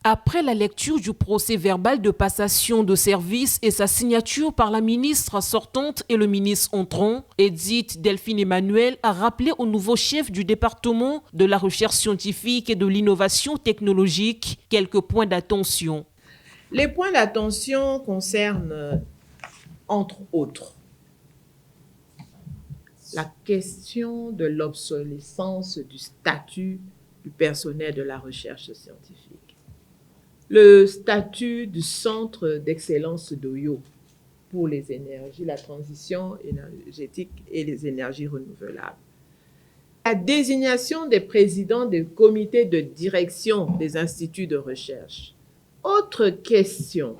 Après la lecture du procès-verbal de passation de service et sa signature par la ministre sortante et le ministre entrant, Edith Delphine Emmanuel a rappelé au nouveau chef du département de la recherche scientifique et de l'innovation technologique quelques points d'attention. Les points d'attention concernent, entre autres, la question de l'obsolescence du statut du personnel de la recherche scientifique, le statut du centre d'excellence d'Oyo pour les énergies, la transition énergétique et les énergies renouvelables, la désignation des présidents des comités de direction des instituts de recherche. Autre question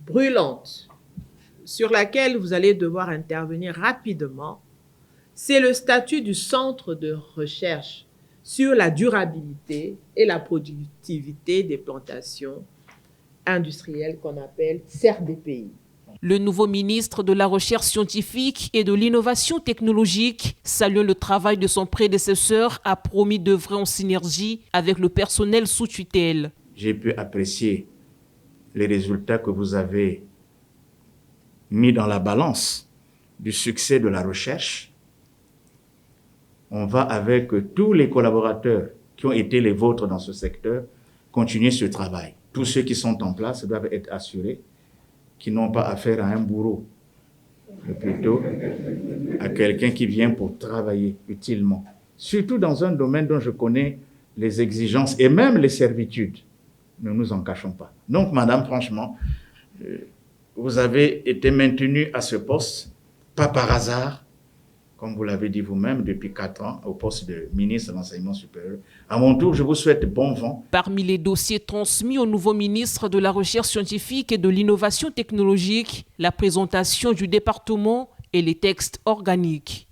brûlante sur laquelle vous allez devoir intervenir rapidement, c'est le statut du centre de recherche sur la durabilité et la productivité des plantations industrielles qu'on appelle CERDPI. Le nouveau ministre de la Recherche scientifique et de l'innovation technologique, saluant le travail de son prédécesseur, a promis d'œuvrer en synergie avec le personnel sous tutelle. J'ai pu apprécier les résultats que vous avez mis dans la balance du succès de la recherche. On va, avec tous les collaborateurs qui ont été les vôtres dans ce secteur, continuer ce travail. Tous ceux qui sont en place doivent être assurés qu'ils n'ont pas affaire à un bourreau, mais plutôt à quelqu'un qui vient pour travailler utilement. Surtout dans un domaine dont je connais les exigences et même les servitudes. Ne nous en cachons pas. Donc, madame, franchement, vous avez été maintenue à ce poste, pas par hasard, comme vous l'avez dit vous-même, depuis 4 ans, au poste de ministre de l'Enseignement supérieur. À mon tour, je vous souhaite bon vent. Parmi les dossiers transmis au nouveau ministre de la Recherche scientifique et de l'innovation technologique, la présentation du département et les textes organiques.